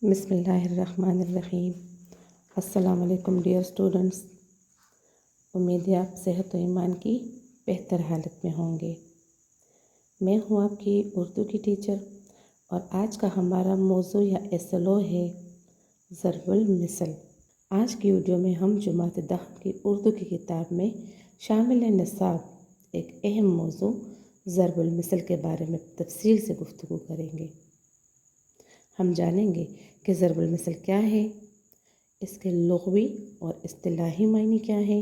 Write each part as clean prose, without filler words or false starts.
بسم اللہ الرحمن الرحیم۔ السلام علیکم ڈیئر اسٹوڈنٹس، امید ہے آپ صحت و ایمان کی بہتر حالت میں ہوں گے۔ میں ہوں آپ کی اردو کی ٹیچر، اور آج کا ہمارا موضوع یا ایسلو ہے ضرب المثل۔ آج کی ویڈیو میں ہم جماعت دہم کی اردو کی کتاب میں شامل نصاب ایک اہم موضوع ضرب المثل کے بارے میں تفصیل سے گفتگو کریں گے۔ ہم جانیں گے کہ ضرب المثل کیا ہے، اس کے لغوی اور اصطلاحی معنی کیا ہیں،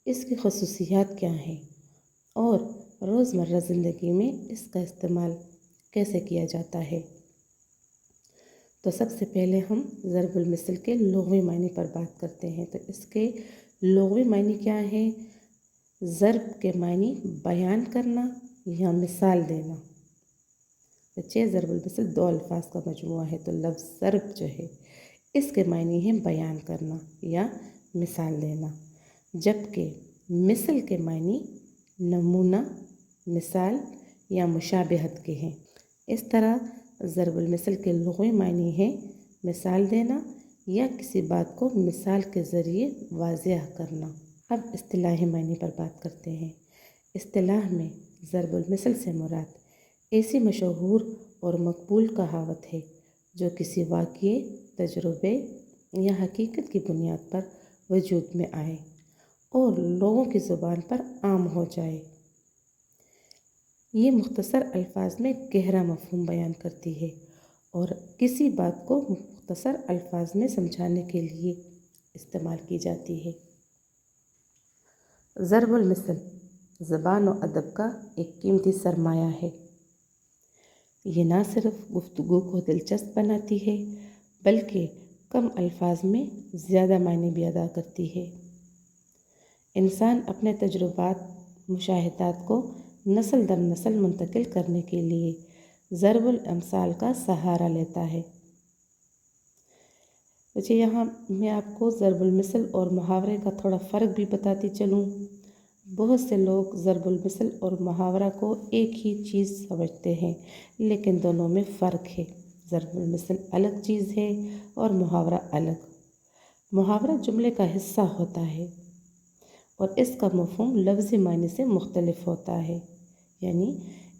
اس کی خصوصیات کیا ہیں، اور روزمرہ زندگی میں اس کا استعمال کیسے کیا جاتا ہے۔ تو سب سے پہلے ہم ضرب المثل کے لغوی معنی پر بات کرتے ہیں۔ تو اس کے لغوی معنی کیا ہے؟ ضرب کے معنی بیان کرنا یا مثال دینا۔ ضرب المثل دو الفاظ کا مجموعہ ہے، تو لفظ ضرب جو ہے اس کے معنی ہے بیان کرنا یا مثال دینا، جبکہ مثل کے معنی نمونہ، مثال یا مشابہت کے ہیں۔ اس طرح ضرب المثل کے لغوی معنی ہے مثال دینا یا کسی بات کو مثال کے ذریعے واضح کرنا۔ اب اصطلاحی معنی پر بات کرتے ہیں۔ اصطلاح میں ضرب المثل سے مراد ایسی مشہور اور مقبول کہاوت ہے جو کسی واقعے، تجربے یا حقیقت کی بنیاد پر وجود میں آئے اور لوگوں کی زبان پر عام ہو جائے۔ یہ مختصر الفاظ میں گہرا مفہوم بیان کرتی ہے اور کسی بات کو مختصر الفاظ میں سمجھانے کے لیے استعمال کی جاتی ہے۔ ضرب المثل زبان و ادب کا ایک قیمتی سرمایہ ہے۔ یہ نہ صرف گفتگو کو دلچسپ بناتی ہے بلکہ کم الفاظ میں زیادہ معنی بھی ادا کرتی ہے۔ انسان اپنے تجربات، مشاہدات کو نسل در نسل منتقل کرنے کے لیے ضرب الامثال کا سہارا لیتا ہے۔ یہاں میں آپ کو ضرب المثل اور محاورے کا تھوڑا فرق بھی بتاتی چلوں۔ بہت سے لوگ ضرب المثل اور محاورہ کو ایک ہی چیز سمجھتے ہیں، لیکن دونوں میں فرق ہے۔ ضرب المثل الگ چیز ہے اور محاورہ الگ۔ محاورہ جملے کا حصہ ہوتا ہے اور اس کا مفہوم لفظی معنی سے مختلف ہوتا ہے، یعنی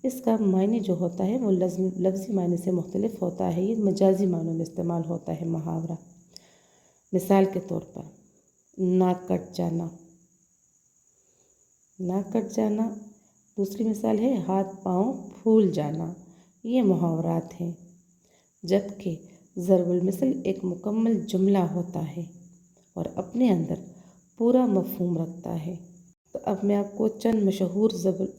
اس کا معنی جو ہوتا ہے وہ لفظی معنی سے مختلف ہوتا ہے۔ یہ مجازی معنوں میں استعمال ہوتا ہے محاورہ۔ مثال کے طور پر ناک کٹ جانا۔ ناک کٹ جانا۔ دوسری مثال ہے ہاتھ پاؤں پھول جانا۔ یہ محاورات ہیں، جبکہ ضرب المثل ایک مکمل جملہ ہوتا ہے اور اپنے اندر پورا مفہوم رکھتا ہے۔ تو اب میں آپ کو چند مشہور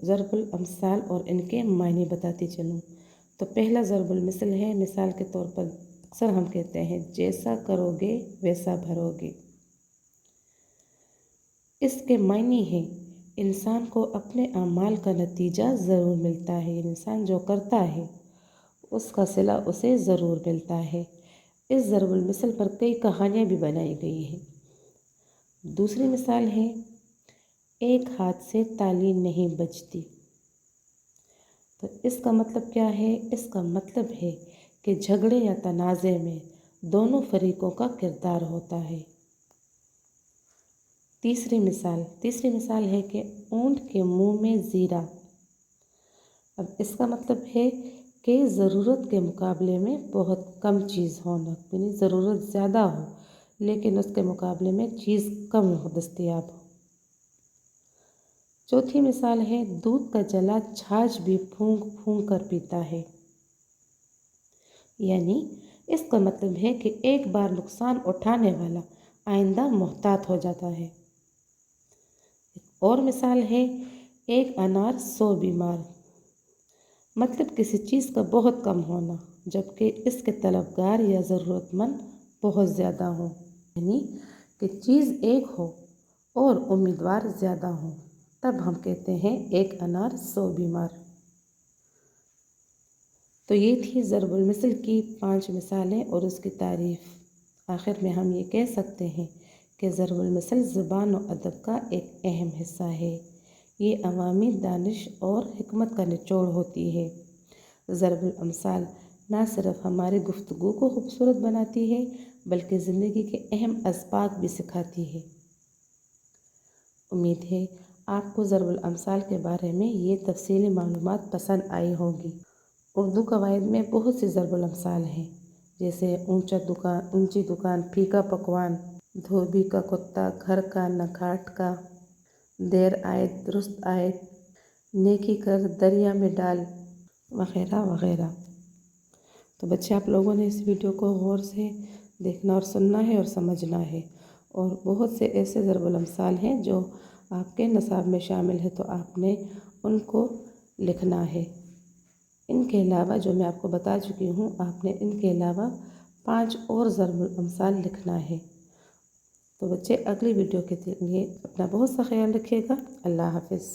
ضرب الامثال اور ان کے معنی بتاتی چلوں۔ تو پہلا ضرب المثل ہے، مثال کے طور پر اکثر ہم کہتے ہیں جیسا کرو گے ویسا بھرو گے۔ اس کے معنی ہے انسان کو اپنے اعمال کا نتیجہ ضرور ملتا ہے، انسان جو کرتا ہے اس کا صلہ اسے ضرور ملتا ہے۔ اس ضرب المثل پر کئی کہانیاں بھی بنائی گئی ہیں۔ دوسری مثال ہے ایک ہاتھ سے تالی نہیں بجتی۔ تو اس کا مطلب کیا ہے؟ اس کا مطلب ہے کہ جھگڑے یا تنازع میں دونوں فریقوں کا کردار ہوتا ہے۔ تیسری مثال ہے کہ اونٹ کے منہ میں زیرہ۔ اب اس کا مطلب ہے کہ ضرورت کے مقابلے میں بہت کم چیز ہونا، یعنی ضرورت زیادہ ہو لیکن اس کے مقابلے میں چیز کم ہو، دستیاب ہو۔ چوتھی مثال ہے دودھ کا جلا چھاچھ بھی پھونک پھونک کر پیتا ہے، یعنی اس کا مطلب ہے کہ ایک بار نقصان اٹھانے والا آئندہ محتاط ہو جاتا ہے۔ اور مثال ہے ایک انار 100 بیمار، مطلب کسی چیز کا بہت کم ہونا جبکہ اس کے طلبگار یا ضرورت مند بہت زیادہ ہوں، یعنی کہ چیز ایک ہو اور امیدوار زیادہ ہوں، تب ہم کہتے ہیں ایک انار 100 بیمار۔ تو یہ تھی ضرب المثل کی 5 مثالیں اور اس کی تعریف۔ آخر میں ہم یہ کہہ سکتے ہیں کہ ضرب المثل زبان و ادب کا ایک اہم حصہ ہے۔ یہ عوامی دانش اور حکمت کا نچوڑ ہوتی ہے۔ ضرب الامثال نہ صرف ہماری گفتگو کو خوبصورت بناتی ہے بلکہ زندگی کے اہم اسباق بھی سکھاتی ہے۔ امید ہے آپ کو ضرب الامثال کے بارے میں یہ تفصیلی معلومات پسند آئی ہوگی۔ اردو قواعد میں بہت سی ضرب الامثال ہیں، جیسے اونچی دکان، پھیکا پکوان، دھوبی کا کتا، گھر کا نہ گھاٹ کا، دیر آئے درست آئے، نیکی کر دریا میں ڈال، وغیرہ وغیرہ۔ تو بچے، آپ لوگوں نے اس ویڈیو کو غور سے دیکھنا اور سننا ہے اور سمجھنا ہے، اور بہت سے ایسے ضرب الامثال ہیں جو آپ کے نصاب میں شامل ہے، تو آپ نے ان کو لکھنا ہے۔ ان کے علاوہ جو میں آپ کو بتا چکی ہوں، آپ نے ان کے علاوہ 5 اور ضرب الامثال لکھنا ہے۔ تو بچے، اگلی ویڈیو کے لیے اپنا بہت سا خیال رکھیے گا۔ اللہ حافظ۔